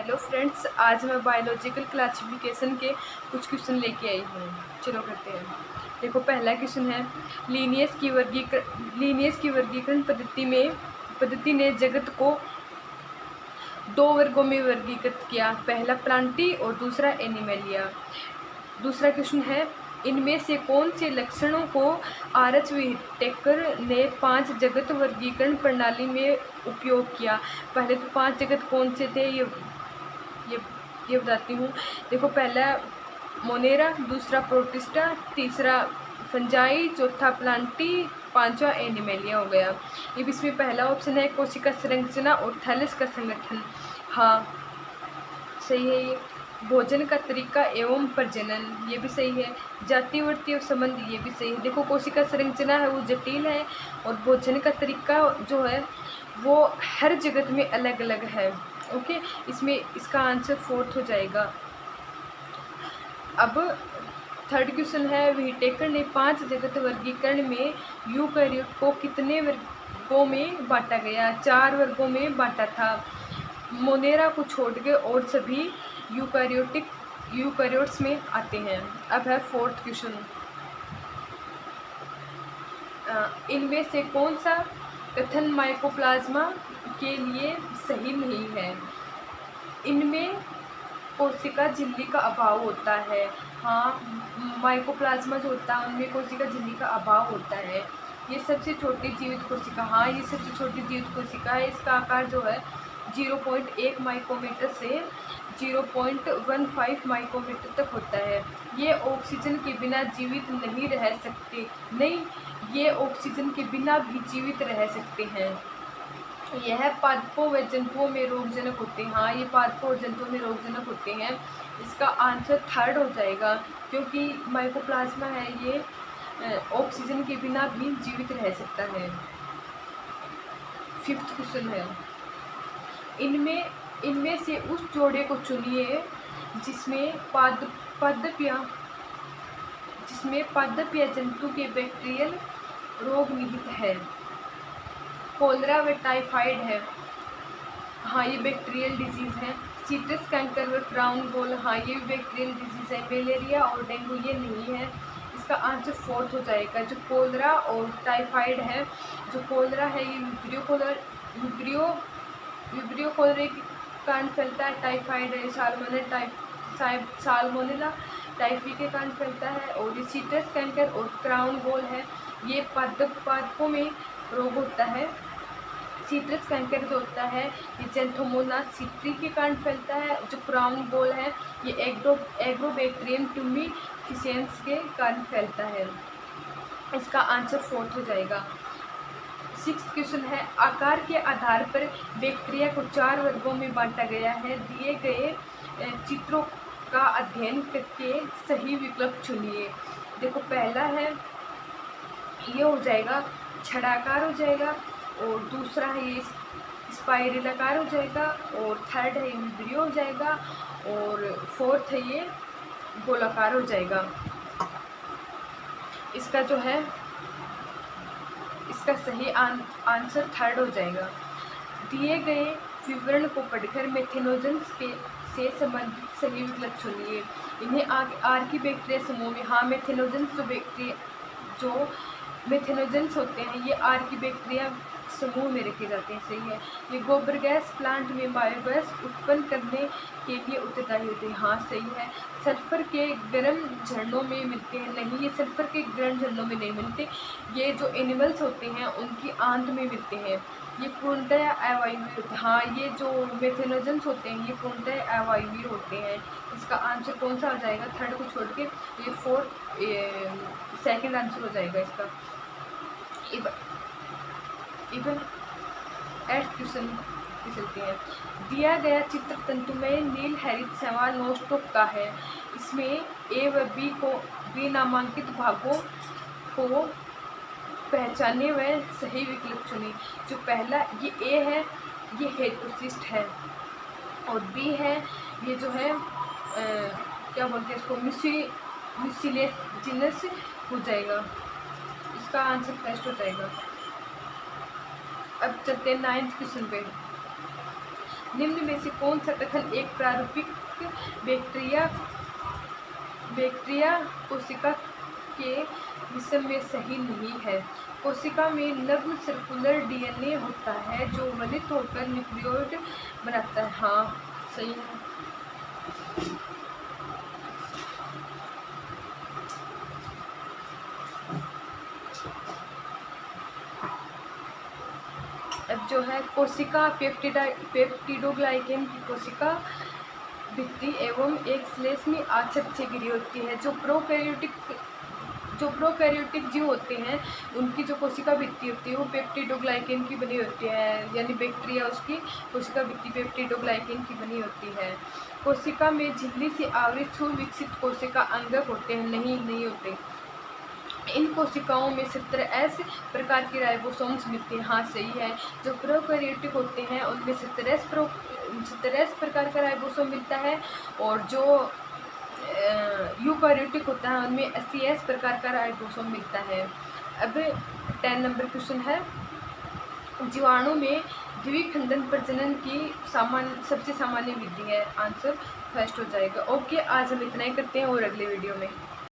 Hello friends, आज मैं biological classification के कुछ क्वेश्चन लेके आई हूँ। चलो करते हैं। देखो, पहला क्वेश्चन है, लीनियस की वर्गीकरण पद्धति ने जगत को दो वर्गों में वर्गीकृत किया। पहला प्लांटी और दूसरा एनिमलिया। दूसरा क्वेश्चन है, इनमें से कौन से लक्षणों को आर.एच. व्हिटेकर ने 5 जगत वर्गीकरण प्रणाली में उपयोग किया। पहले तो 5 जगत कौन से थे ये बताती हूँ। देखो, पहला मोनेरा, दूसरा प्रोटिस्टा, तीसरा फंजाई, चौथा प्लांटी, पांचवा एनिमलिया हो गया। ये भी इसमें पहला ऑप्शन है, कोशिका संरचना और थैलेस का संगठन। हाँ, सही है ये। भोजन का तरीका एवं प्रजनन, ये भी सही है। जातिवर्तीय संबंध, ये भी सही है। देखो, कोशिका संरचना है वो जटिल है और भोजन का तरीका जो है वो हर जगत में अलग अलग है। ओके, इसमें इसका आंसर 4th हो जाएगा। अब थर्ड क्वेश्चन है, व्हिटेकर ने 5 जगत वर्गीकरण में यूकैरियोट को कितने वर्गों में बांटा गया? 4 वर्गों में बांटा था। मोनेरा को छोड़ के और सभी यूकैरियोट्स में आते हैं। अब है 4th क्वेश्चन, इनमें से कौन सा कथन माइकोप्लाज्मा के लिए सही नहीं है? इनमें कोशिका झिल्ली का अभाव होता है। हाँ, माइकोप्लाज्मा जो होता है उनमें कोशिका झिल्ली का अभाव होता है। ये सबसे छोटी जीवित कोशिका, हाँ ये सबसे छोटी जीवित कोशिका है। इसका आकार जो है 0.1 माइक्रोमीटर से 0.15 माइक्रोमीटर तक होता है। ये ऑक्सीजन के बिना जीवित नहीं रह सकते। नहीं, ये ऑक्सीजन के बिना भी जीवित रह सकते हैं। यह पादपों व जंतुओं में रोगजनक होते हैं। हाँ, ये पादपों और जंतुओं में रोगजनक होते हैं। इसका आंसर 3rd हो जाएगा, क्योंकि माइकोप्लाज्मा है ये ऑक्सीजन के बिना भी जीवित रह सकता है। 5th क्वेश्चन है, इनमें से उस जोड़े को चुनिए जिसमें पादप या जंतु के बैक्टीरियल रोग निहित है। कोलरा व टाइफाइड है, हाँ ये बैक्टीरियल डिजीज़ है। सीटस कैंकर व क्राउन गोल, हाँ ये भी बैक्टीरियल डिजीज़ है। मलेरिया और डेंगू ये नहीं है। इसका आंसर 4th हो जाएगा। जो कोलरा और टाइफाइड है, जो कोलरा है ये विब्रियो कोलरे के कारण फैलता है। टाइफाइड है साल्मोनेला टाइफी के कारण फैलता है। और ये सीटस कैंकर और क्राउन गोल है, ये पादपों में रोग होता है। सीट्रस कैंकर जो होता है ये ज़ैंथोमोनास सिट्री के कारण फैलता है। जो क्राउन गोल है ये एग्रोबैक्टीरियम टुमिफिसेंस के कारण फैलता है। इसका आंसर 4th हो जाएगा। 6th क्वेश्चन है, आकार के आधार पर बैक्टीरिया को 4 वर्गों में बांटा गया है। दिए गए चित्रों का अध्ययन करके सही विकल्प चुनिए। देखो, पहला है ये हो जाएगा छड़ाकार हो जाएगा, और दूसरा है ये स्पाइरलाकार हो जाएगा, और 3rd है ये विब्रियो हो जाएगा, और 4th है ये गोलाकार हो जाएगा। इसका जो है इसका सही आंसर 3rd हो जाएगा। दिए गए विवरण को पढ़कर मेथेनोजेंस से संबंधित सही विकल्प चुनिए। इन्हें आर्की बैक्टीरिया समूह में, हाँ जो मेथेनोजेंस होते हैं ये आर्की बैक्टीरिया समूह में रखे जाते हैं। सही है। ये गोबर गैस प्लांट में बायोगैस उत्पन्न करने के लिए उत्तरदायी होते हैं। हाँ सही है। सल्फर के गर्म झरनों में मिलते हैं। नहीं, ये सल्फर के गर्म झरनों में नहीं मिलते। ये जो एनिमल्स होते हैं उनकी आंत में मिलते हैं। ये पूर्णतः अवायवीय होते हैं। हाँ, ये जो मेथेनोजेंस होते हैं ये पूर्णतः अवायवीय होते हैं। इसका आंसर कौन सा हो जाएगा? 3rd को छोड़ के ये 2nd आंसर हो जाएगा इसका। इवन 8th क्वेश्चन पे चलते हैं। दिया गया चित्र तंतुमय नील हरित शैवाल नोस्टॉक का है। इसमें ए व बी नामांकित भागों को पहचाने व सही विकल्प चुने। जो पहला ये ए है ये हेटरोसिस्ट है, और बी है ये जो है क्या बोलते हैं इसको म्यूसिलेजिनस हो जाएगा। इसका आंसर 1st हो जाएगा। अब चलते हैं 9th क्वेश्चन पे। निम्न में से कौन सा कथन एक प्रारूपिक बैक्टीरिया कोशिका के विषय में सही नहीं है? कोशिका में नग्न सर्कुलर डीएनए होता है जो वलित होकर न्यूक्लियोइड बनाता है। हाँ, सही है। अब जो है कोशिका पेप्टिडोग्लाइकेन की कोशिका भित्ति एवं एक श्लेष्मी आच्छाद से घिरी होती है। जो प्रोकैरियोटिक जीव होते हैं उनकी जो कोशिका भित्ति होती है वो पेप्टिडोग्लाइकेन की बनी होती है, यानी बैक्टीरिया उसकी कोशिका भित्ति पेप्टिडोग्लाइकेन की बनी होती है। कोशिका में झिल्ली से आवृत सुविकसित कोशिका अंगक होते हैं? नहीं होते। इन कोशिकाओं में 17S प्रकार के राइबोसोम्स मिलते हैं। हाँ, सही है। जो प्रोकैरियोटिक होते हैं उनमें 17S प्रकार का राइबोसोम मिलता है, और जो यूकैरियोटिक होता है उनमें 80S प्रकार का राइबोसोम मिलता है। अब 10 नंबर क्वेश्चन है, जीवाणु में द्विखंडन प्रजनन की सबसे सामान्य विधि है? आंसर फर्स्ट हो जाएगा। ओके, आज हम इतना ही करते हैं और अगले वीडियो में